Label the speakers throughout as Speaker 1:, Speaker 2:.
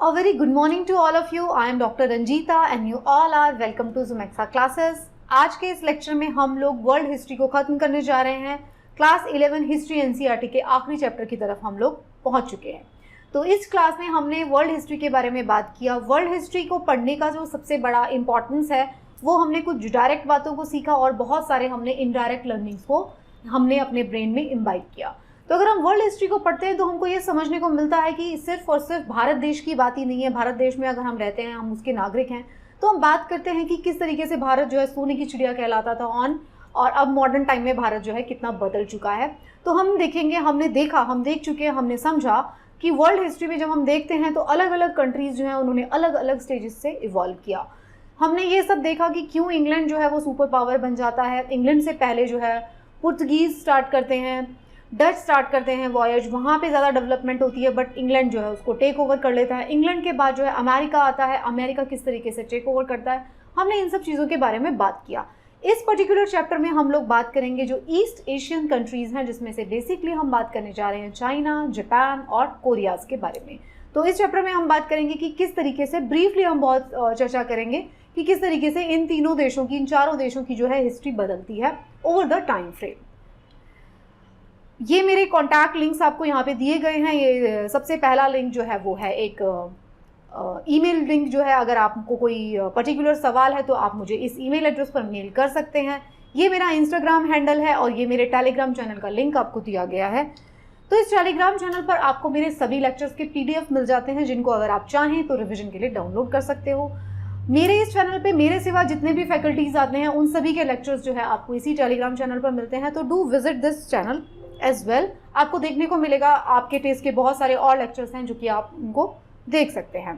Speaker 1: A very good morning to all of you. I am Dr. Ranjita and you all are welcome to Zumexa classes. आज के इस lecture में हम लोग world history को खत्म करने जा रहे हैं। क्लास 11 हिस्ट्री एनसीईआरटी के आखिरी चैप्टर की तरफ हम लोग पहुंच चुके हैं। तो इस क्लास में हमने वर्ल्ड हिस्ट्री के बारे में बात किया। वर्ल्ड हिस्ट्री को पढ़ने का जो सबसे बड़ा इंपॉर्टेंस है वो हमने कुछ डायरेक्ट बातों को सीखा और बहुत सारे हमने इनडायरेक्ट लर्निंग्स को हमने अपने ब्रेन में इम्बाइब किया। तो अगर हम वर्ल्ड हिस्ट्री को पढ़ते हैं तो हमको ये समझने को मिलता है कि सिर्फ और सिर्फ भारत देश की बात ही नहीं है। भारत देश में अगर हम रहते हैं, हम उसके नागरिक हैं, तो हम बात करते हैं कि किस तरीके से भारत जो है सोने की चिड़िया कहलाता था और अब मॉडर्न टाइम में भारत जो है कितना बदल चुका है। तो हम देखेंगे, हमने देखा, हम देख चुके हैं, हमने समझा कि वर्ल्ड हिस्ट्री में जब हम देखते हैं तो अलग अलग कंट्रीज़ जो हैं उन्होंने अलग अलग स्टेजेस से इवॉल्व किया। हमने ये सब देखा कि क्यों इंग्लैंड जो है वो सुपर पावर बन जाता है। इंग्लैंड से पहले जो है पुर्तगीज़ स्टार्ट करते हैं, डच स्टार्ट करते हैं वॉयज, वहाँ पे ज़्यादा डेवलपमेंट होती है, बट इंग्लैंड जो है उसको टेक ओवर कर लेता है। इंग्लैंड के बाद जो है अमेरिका आता है, अमेरिका किस तरीके से टेक ओवर करता है, हमने इन सब चीज़ों के बारे में बात किया। इस पर्टिकुलर चैप्टर में हम लोग बात करेंगे जो ईस्ट एशियन कंट्रीज़ हैं, जिसमें से बेसिकली हम बात करने जा रहे हैं चाइना, जापान और कोरियाज़ के बारे में। तो इस चैप्टर में हम बात करेंगे कि किस तरीके से, ब्रीफली हम बहुत चर्चा करेंगे कि किस तरीके से इन तीनों देशों की, इन चारों देशों की जो है हिस्ट्री बदलती है ओवर द टाइम फ्रेम। ये मेरे कॉन्टैक्ट लिंक्स आपको यहाँ पे दिए गए हैं। ये सबसे पहला लिंक जो है वो है एक ईमेल लिंक जो है। अगर आपको कोई पर्टिकुलर सवाल है तो आप मुझे इस ईमेल एड्रेस पर मेल कर सकते हैं। ये मेरा इंस्टाग्राम हैंडल है और ये मेरे टेलीग्राम चैनल का लिंक आपको दिया गया है। तो इस टेलीग्राम चैनल पर आपको मेरे सभी लेक्चर्स के PDF मिल जाते हैं, जिनको अगर आप चाहें तो रिविजन के लिए डाउनलोड कर सकते हो। मेरे इस चैनल पे मेरे सिवा जितने भी फैकल्टीज़ आते हैं उन सभी के लेक्चर्स जो है आपको इसी टेलीग्राम चैनल पर मिलते हैं। तो do visit this channel as well. आपको देखने को मिलेगा, आपके टेस्ट के बहुत सारे और लेक्चर्स हैं जो कि आप उनको देख सकते हैं।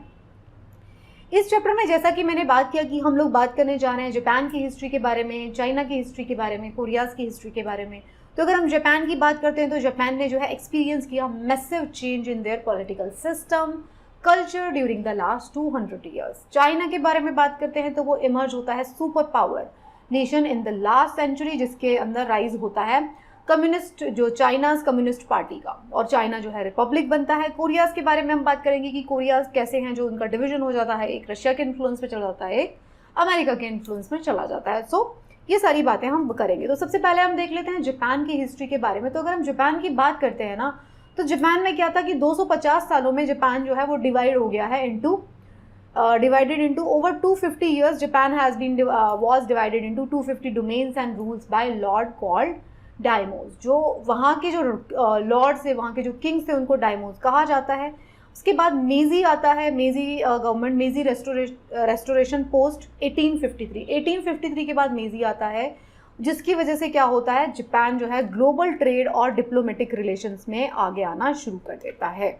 Speaker 1: इस चैप्टर में जैसा कि मैंने बात किया कि हम लोग बात करने जा रहे हैं जापान की हिस्ट्री के बारे में, चाइना की हिस्ट्री के बारे में, कोरियाज़ की हिस्ट्री के बारे में। तो अगर हम जापान की बात करते हैं तो जापान ने जो है एक्सपीरियंस किया massive change in their political system, culture during the last 200 years. China के बारे में बात करते हैं तो वो इमर्ज होता है super power nation in the last century, जिसके अंदर राइज होता है कम्युनिस्ट, जो चाइनाज कम्युनिस्ट पार्टी का, और चाइना जो है रिपब्लिक बनता है। कोरियाज़ के बारे में हम बात करेंगे कि कोरियाज़ कैसे हैं, जो उनका डिवीजन हो जाता है, एक रशिया के इन्फ्लुएंस में चला जाता है, एक अमेरिका के इन्फ्लुएंस में चला जाता है। सो ये सारी बातें हम करेंगे। तो सबसे पहले हम देख लेते हैं जापान की हिस्ट्री के बारे में। तो अगर हम जापान की बात करते हैं ना, तो जापान में क्या था कि 250 सालों में जापान जो है वो डिवाइड हो गया है divided into over 250 years. Japan has been was divided into 250 domains and rules by lord called डायमोस। जो वहाँ के जो लॉर्ड्स थे, वहाँ के जो किंग्स थे, उनको डायमोस कहा जाता है। उसके बाद मेजी आता है, मेजी गवर्नमेंट, मेजी रेस्टोरेशन पोस्ट 1853 के बाद मेजी आता है, जिसकी वजह से क्या होता है, जापान जो है ग्लोबल ट्रेड और डिप्लोमेटिक रिलेशंस में आगे आना शुरू कर देता है।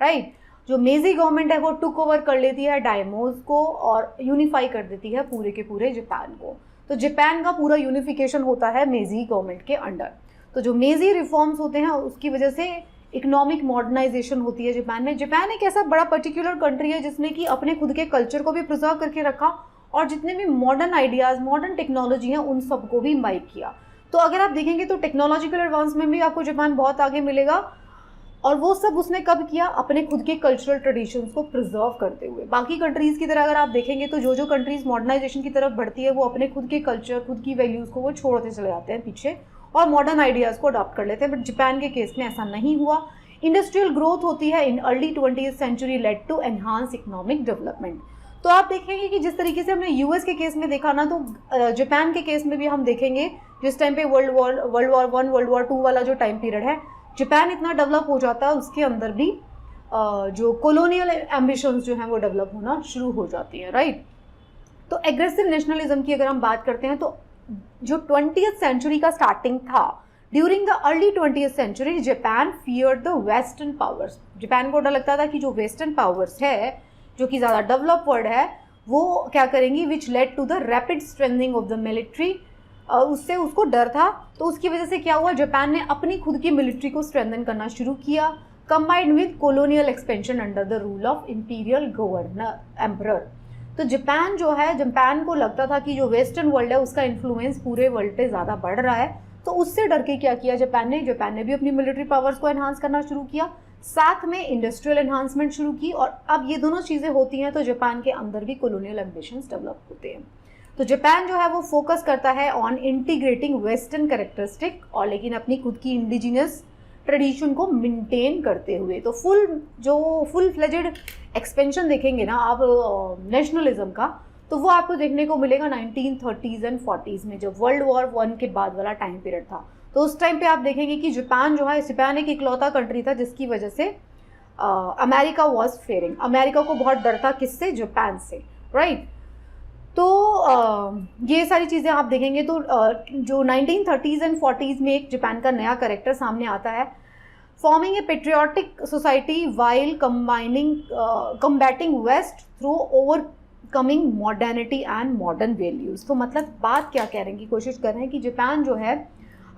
Speaker 1: राइट, जो मेजी गवर्नमेंट है वो टुक ओवर कर लेती है डायमोस को और यूनिफाई कर देती है पूरे के पूरे जापान को। तो जापान का पूरा यूनिफिकेशन होता है मेजी गवर्नमेंट के अंडर। तो जो मेजी रिफॉर्म्स होते हैं उसकी वजह से इकोनॉमिक मॉडर्नाइजेशन होती है जापान में। जापान एक ऐसा बड़ा पर्टिकुलर कंट्री है जिसने कि अपने खुद के कल्चर को भी प्रिजर्व करके रखा और जितने भी मॉडर्न आइडियाज़, मॉडर्न टेक्नोलॉजी हैं, उन सबको भी इम्बाइब किया। तो अगर आप देखेंगे तो टेक्नोलॉजिकल एडवांस में भी आपको जापान बहुत आगे मिलेगा, और वो सब उसने कब किया, अपने खुद के कल्चरल ट्रेडिशंस को प्रिजर्व करते हुए। बाकी कंट्रीज़ की तरह अगर आप देखेंगे तो जो कंट्रीज़ मॉडर्नाइजेशन की तरफ बढ़ती है वो अपने खुद के कल्चर, खुद की वैल्यूज़ को वो छोड़ते चले जाते हैं पीछे और मॉडर्न आइडियाज़ को अडॉप्ट कर लेते हैं। बट जापान के केस में ऐसा नहीं हुआ। इंडस्ट्रियल ग्रोथ होती है in early 20th century led to enhance economic development. तो आप देखेंगे कि जिस तरीके से हमने यूएस के केस में देखा ना, तो जापान के केस में भी हम देखेंगे जिस टाइम पे वर्ल्ड वॉर 1, वर्ल्ड वॉर 2 वाला जो टाइम पीरियड है, जापान इतना डेवलप हो जाता है, उसके अंदर भी जो कॉलोनियल एम्बिशंस जो हैं वो डेवलप होना शुरू हो जाती हैं। राइट, तो एग्रेसिव नेशनलिज्म की अगर हम बात करते हैं तो जो 20th सेंचुरी का स्टार्टिंग था, during the early 20th century Japan feared the western powers. Japan को डर लगता था कि जो वेस्टर्न पावर्स है, जो कि ज़्यादा डेवलप वर्ल्ड है, वो क्या करेंगी, which led to the rapid strengthening of the military. उससे उसको डर था, तो उसकी वजह से क्या हुआ, जापान ने अपनी खुद की मिलिट्री को स्ट्रेंथन करना शुरू किया, combined with colonial expansion under the rule of imperial governor emperor. तो जापान जो है, जापान को लगता था कि जो वेस्टर्न वर्ल्ड है उसका इन्फ्लुएंस पूरे वर्ल्ड पे ज़्यादा बढ़ रहा है, तो उससे डर के क्या किया जापान ने भी अपनी मिलिट्री पावर्स को एनहांस करना शुरू किया। साथ में इंडस्ट्रियल एनहांसमेंट शुरू की, और अब ये दोनों चीज़ें होती हैं तो जापान के अंदर भी कॉलोनियल एम्बिशंस डेवलप होते हैं। तो जापान जो है वो फोकस करता है ऑन इंटीग्रेटिंग वेस्टर्न कैरेक्टरिस्टिक, और लेकिन अपनी खुद की इंडिजिनियस ट्रेडिशन को मेंटेन करते हुए। तो फुल फ्लेजेड एक्सपेंशन देखेंगे ना आप नेशनलिज्म का, तो वो आपको देखने को मिलेगा 1930s एंड 40s में, जब वर्ल्ड वॉर 1 के बाद वाला टाइम पीरियड था। तो उस टाइम पे आप देखेंगे कि जापान जो है, जापान एक इकलौता कंट्री था जिसकी वजह से अमेरिका वॉज फेयरिंग, अमेरिका को बहुत डर था किससे, जापान से, राइट। तो ये सारी चीज़ें आप देखेंगे तो जो 1930s एंड 40s में एक जापान का नया कैरेक्टर सामने आता है, forming a patriotic society while combating west through overcoming modernity and modern values. तो मतलब बात क्या कहने की कोशिश कर रहे हैं कि जापान जो है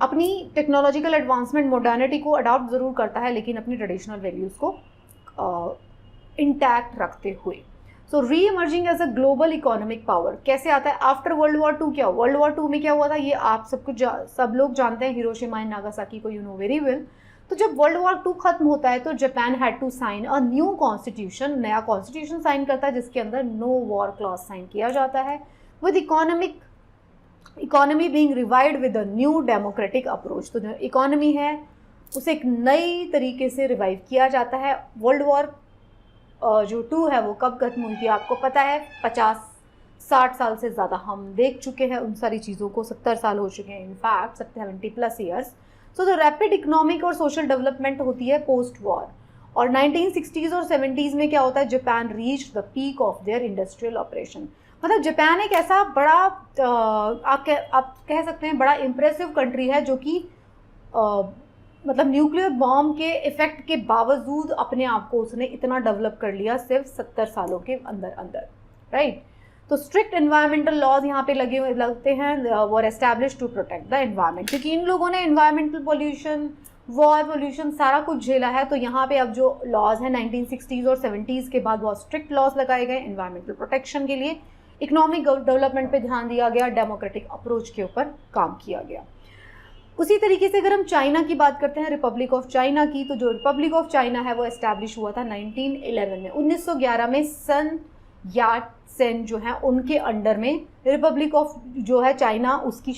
Speaker 1: अपनी टेक्नोलॉजिकल एडवांसमेंट मॉडर्निटी को अडॉप्ट ज़रूर करता है, लेकिन अपनी ट्रेडिशनल वैल्यूज़ को इंटैक्ट रखते हुए। So reemerging as a global economic power कैसे आता है आफ्टर वर्ल्ड वॉर 2? क्या वर्ल्ड वॉर 2 में क्या हुआ था, ये आप सब लोग जानते हैं, हिरोशिमा एंड नागासाकी को यू नो वेरी वेल। तो जब वर्ल्ड वॉर 2 खत्म होता है तो Japan had to sign a new constitution, नया कॉन्स्टिट्यूशन साइन करता है जिसके अंदर नो वॉर क्लॉज साइन किया जाता है, with economy being revived with a new democratic approach. तो जो इकोनॉमी है उसे एक नई तरीके से रिवाइव किया जाता है। वर्ल्ड वॉर जो 2 है वो कब खत्म हुई थी आपको पता है, 50-60 साल से ज़्यादा हम देख चुके हैं उन सारी चीज़ों को, 70 साल हो चुके हैं, in fact 70+ years. So the rapid economic और सोशल डेवलपमेंट होती है पोस्ट वॉर, और 1960s और 70s में क्या होता है, Japan reach the peak of their industrial operation. मतलब जापान एक ऐसा बड़ा आप कह सकते हैं बड़ा इम्प्रेसिव कंट्री है जो कि मतलब न्यूक्लियर बॉम्ब के इफेक्ट के बावजूद अपने आप को उसने इतना डेवलप कर लिया सिर्फ 70 सालों के अंदर, राइट। तो स्ट्रिक्ट एनवायरमेंटल लॉज यहाँ पे लगते हैं, were establish to protect the environment, क्योंकि इन लोगों ने एनवायरमेंटल पोल्यूशन, वॉर पोल्यूशन सारा कुछ झेला है। तो यहाँ पे अब जो लॉज हैं 1960s और 70s के बाद बहुत स्ट्रिक्ट लॉज लगाए गए एनवायरमेंटल प्रोटेक्शन के लिए, इकोनॉमिक डेवलपमेंट पे ध्यान दिया गया, डेमोक्रेटिक अप्रोच के ऊपर काम किया गया। उसी तरीके से अगर हम चाइना की बात करते हैं, रिपब्लिक ऑफ चाइना की, तो जो रिपब्लिक ऑफ चाइना है वो एस्टैब्लिश हुआ था 1911 में। 1911 में सन याट सेन जो है उनके अंडर में रिपब्लिक ऑफ जो है चाइना उसकी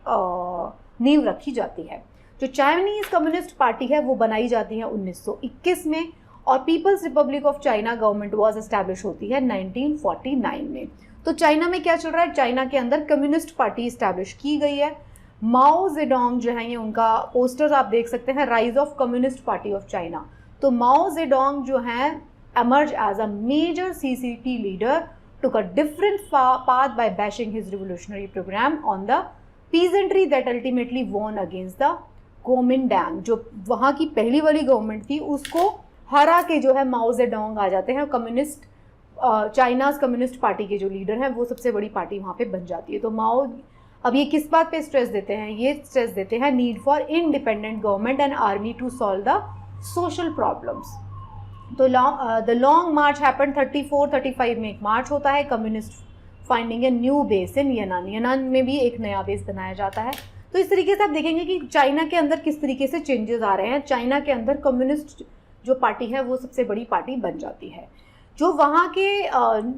Speaker 1: नींव रखी जाती है। जो चाइनीज़ कम्युनिस्ट पार्टी है वो बनाई जाती है 1921 में, और People's Republic of China government was establish होती है 1949 में। तो चाइना में क्या चल रहा है, चाइना के अंदर कम्युनिस्ट पार्टी एस्टैब्लिश की गई है। माओ जेडोंग जो है, ये उनका पोस्टर्स आप देख सकते हैं, rise of communist party of China. तो माओ जेडोंग जो है emerged as a major CCP leader, took a different path by bashing his revolutionary program on the peasantry that ultimately won against the Kuomintang। जो वहाँ की पहली वाली government थी उसको हरा के जो है माओ जेडोंग आ जाते हैं, कम्युनिस्ट चाइनाज कम्युनिस्ट पार्टी के जो लीडर हैं वो सबसे बड़ी पार्टी वहाँ पे बन जाती है। तो माओ अब ये किस बात पे स्ट्रेस देते हैं, ये स्ट्रेस देते हैं need for independent government and army to solve the social problems. तो द लॉन्ग मार्च हैपन 34-35 में एक मार्च होता है, communist finding a new base in Yanan, Yanan में भी एक नया बेस बनाया जाता है। तो इस तरीके से आप देखेंगे कि चाइना के अंदर किस तरीके से चेंजेस आ रहे हैं। चाइना के अंदर कम्युनिस्ट जो पार्टी है वो सबसे बड़ी पार्टी बन जाती है। जो वहाँ के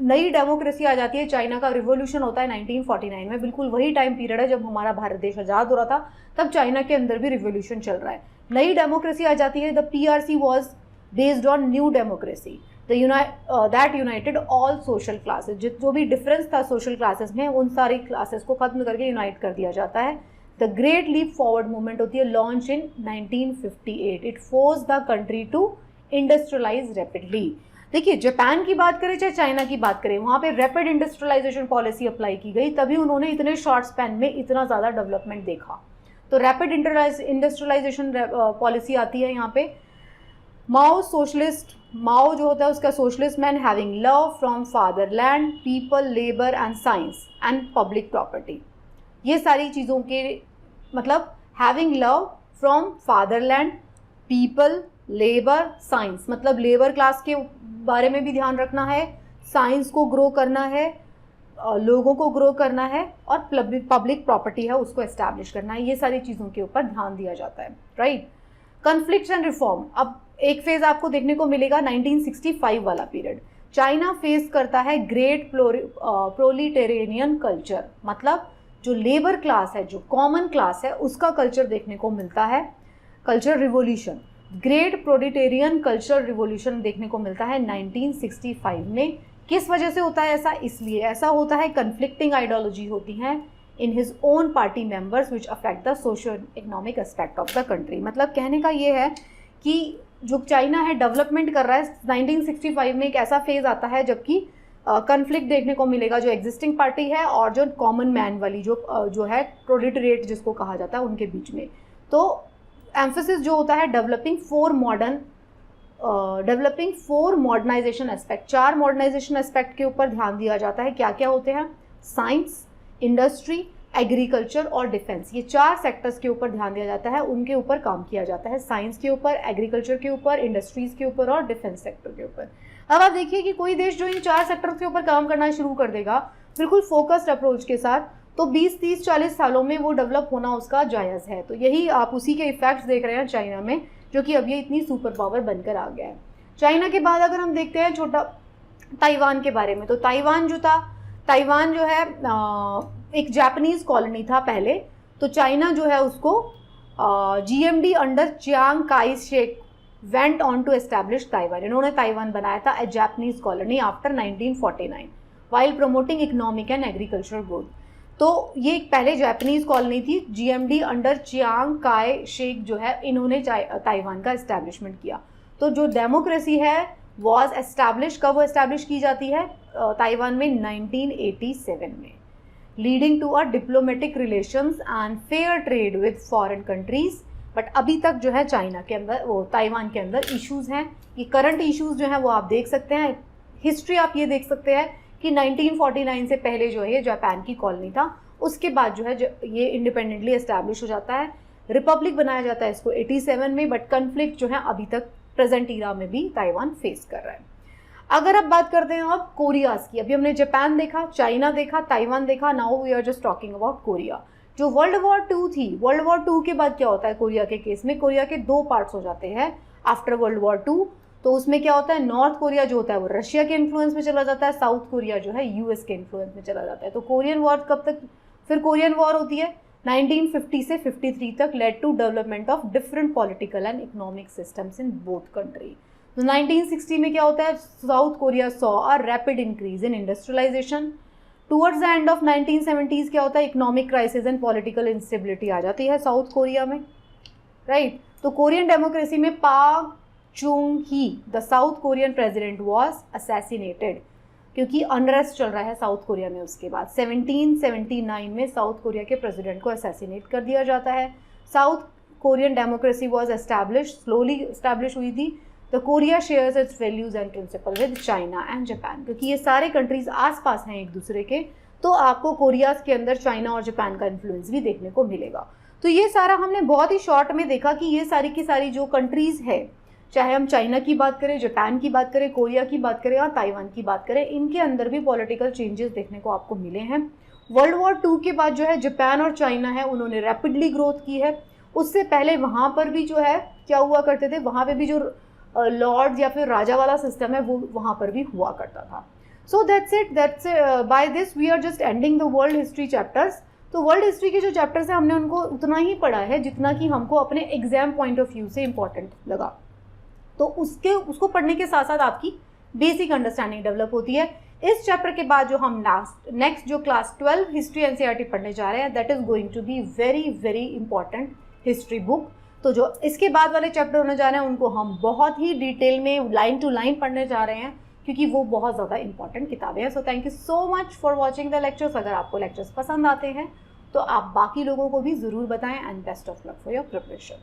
Speaker 1: नई डेमोक्रेसी आ जाती है, चाइना का रिवोल्यूशन होता है 1949 में, बिल्कुल वही टाइम पीरियड है जब हमारा भारत देश आज़ाद हो रहा था, तब चाइना के अंदर भी रिवोल्यूशन चल रहा है, नई डेमोक्रेसी आ जाती है। The PRC was based on new democracy that United all social classes. जो भी डिफरेंस था सोशल क्लासेस में, उन सारी क्लासेस को खत्म करके यूनाइट कर दिया जाता है। The great leap forward movement होती है, launch in 1958। It force the country to industrialize rapidly. देखिए, जापान की बात करें चाहे चाइना की बात करें, वहाँ पे रैपिड इंडस्ट्रियलाइजेशन पॉलिसी अप्लाई की गई, तभी उन्होंने इतने शॉर्ट स्पैन में इतना ज़्यादा डेवलपमेंट देखा। तो रैपिड इंडस्ट्रियलाइजेशन पॉलिसी आती है यहाँ पे। माओ सोशलिस्ट, माओ जो होता है उसका socialist man, having love from fatherland, people, labour and science and public property. ये सारी चीज़ों के मतलब having love from fatherland, people, labour, science, मतलब लेबर क्लास के बारे में भी ध्यान रखना है, साइंस को ग्रो करना है, लोगों को ग्रो करना है, और पब्लिक प्रॉपर्टी है उसको एस्टैब्लिश करना है। ये सारी चीज़ों के ऊपर ध्यान दिया जाता है, राइट। कन्फ्लिक्ट्स एंड रिफॉर्म, अब एक फेज आपको देखने को मिलेगा 1965 वाला पीरियड, चाइना फेस करता है ग्रेट प्रोलिटेरियन कल्चर, मतलब जो लेबर क्लास है, जो कॉमन क्लास है, उसका कल्चर देखने को मिलता है, culture revolution, great proletarian culture revolution देखने को मिलता है 1965 में। किस वजह से होता है ऐसा? इसलिए ऐसा होता है, कन्फ्लिक्टिंग आइडियोलॉजी होती हैं in his own party members which affect the socio economic aspect of the country. मतलब कहने का ये है कि जो चाइना है डेवलपमेंट कर रहा है, 1965 में एक ऐसा फेज आता है जबकि कन्फ्लिक्ट देखने को मिलेगा जो एग्जिस्टिंग पार्टी है और जो कॉमन मैन वाली जो है प्रोलिटरेट जिसको कहा जाता है उनके बीच में। तो एम्फेसिस जो होता है developing four modernization aspect, 4 modernization aspect के ऊपर ध्यान दिया जाता है। क्या क्या होते हैं? साइंस, इंडस्ट्री, एग्रीकल्चर और डिफेंस, ये 4 सेक्टर्स के ऊपर ध्यान दिया जाता है, उनके ऊपर काम किया जाता है, साइंस के ऊपर, एग्रीकल्चर के ऊपर, इंडस्ट्रीज के ऊपर और डिफेंस सेक्टर के ऊपर। अब आप देखिए कि कोई देश जो इन 4 सेक्टर्स के ऊपर काम करना शुरू कर देगा बिल्कुल फोकस्ड अप्रोच के साथ, तो 20, 30, 40 सालों में वो डेवलप होना उसका जायज़ है। तो यही आप उसी के इफेक्ट्स देख रहे हैं चाइना में, जो कि अब ये इतनी सुपर पावर बनकर आ गया है। चाइना के बाद अगर हम देखते हैं छोटा ताइवान के बारे में, तो ताइवान जो है एक जापानीज़ कॉलोनी था पहले, तो चाइना जो है उसको GMD under Chiang Kai Shek went on to establish Taiwan. इन्होंने ताइवान बनाया था a Japanese colony after 1949 while promoting economic and agricultural growth. तो ये एक पहले जापानीज़ कॉलोनी थी, GMD under Chiang Kai Shek जो है इन्होंने ताइवान का इस्टेब्लिशमेंट किया। तो जो डेमोक्रेसी है वॉज एस्टैब्लिश, कब वो एस्टैब्लिश की जाती है? ताइवान में 1987 में, leading to a diplomatic relations and fair trade with foreign countries. But अभी तक जो है चाइना के अंदर, वो ताइवान के अंदर इश्यूज़ हैं। ये करंट इश्यूज़ जो हैं वो आप देख सकते हैं, हिस्ट्री आप ये देख सकते हैं कि 1949 से पहले जो है ये जापान की कॉलोनी था, उसके बाद जो है ये इंडिपेंडेंटली एस्टैब्लिश हो जाता है, रिपब्लिक बनाया जाता है इसको 87 में। बट कन्फ्लिक्ट जो है अभी तक प्रेजेंट ईरा में भी ताइवान फेस कर रहा है। अगर आप बात करते हैं अब कोरियाज़ की, अभी हमने जापान देखा, चाइना देखा, ताइवान देखा, now we are just talking about Korea. जो वर्ल्ड वॉर 2 थी, वर्ल्ड वॉर 2 के बाद क्या होता है कोरिया के केस में? कोरिया के 2 पार्ट्स हो जाते हैं आफ्टर वर्ल्ड वॉर 2। तो उसमें क्या होता है, नॉर्थ कोरिया जो होता है वो रशिया के इन्फ्लुएंस में चला जाता है, साउथ कोरिया जो है US के इन्फ्लुएंस में चला जाता है। तो कोरियन वॉर कब तक, फिर कोरियन वॉर होती है 1950 से 53 तक, led to development of different political and economic systems in both country. तो 1960 में क्या होता है, South Korea saw a rapid increase in industrialization. Towards the end of 1970s क्या होता है, economic crisis and political instability आ जाती है साउथ कोरिया में, राइट। तो कोरियन डेमोक्रेसी में Park Chung Hee the South Korean president was assassinated, क्योंकि अनरेस्ट चल रहा है साउथ कोरिया में। उसके बाद 1779 में साउथ कोरिया के प्रेसिडेंट को असैसिनेट कर दिया जाता है। South Korean democracy was establish, slowly establish हुई थी। The Korea shares its values and principle with China and Japan, क्योंकि ये सारे कंट्रीज आसपास हैं एक दूसरे के, तो आपको कोरियाज के अंदर चाइना और जापान का इन्फ्लुएंस भी देखने को मिलेगा। तो ये सारा हमने बहुत ही शॉर्ट में देखा कि ये सारी की सारी जो कंट्रीज है, चाहे हम चाइना की बात करें, जापान की बात करें, कोरिया की बात करें या ताइवान की बात करें, इनके अंदर भी पॉलिटिकल चेंजेस देखने को आपको मिले हैं। वर्ल्ड वॉर 2 के बाद जो है जापान और चाइना है उन्होंने रैपिडली ग्रोथ की है। उससे पहले वहाँ पर भी जो है क्या हुआ करते थे, वहाँ पे भी जो लॉर्ड्स या फिर राजा वाला सिस्टम है वो वहाँ पर भी हुआ करता था। So that's it, by this we are just ending the world history chapters. तो वर्ल्ड हिस्ट्री के जो चैप्टर्स हैं हमने उनको उतना ही पढ़ा है जितना कि हमको अपने एग्जाम पॉइंट ऑफ व्यू से इम्पॉर्टेंट लगा। तो उसको पढ़ने के साथ साथ आपकी बेसिक अंडरस्टैंडिंग डेवलप होती है। इस चैप्टर के बाद जो हम नेक्स्ट जो क्लास 12 हिस्ट्री NCERT पढ़ने जा रहे हैं, that is going to be very very important history book. तो जो इसके बाद वाले चैप्टर होने जा रहे हैं उनको हम बहुत ही डिटेल में लाइन टू लाइन पढ़ने जा रहे हैं, क्योंकि वो बहुत ज़्यादा इंपॉर्टेंट किताबें हैं। So thank you so much for watching the lectures. अगर आपको लेक्चर्स पसंद आते हैं तो आप बाकी लोगों को भी ज़रूर बताएं, and best of luck for your preparation.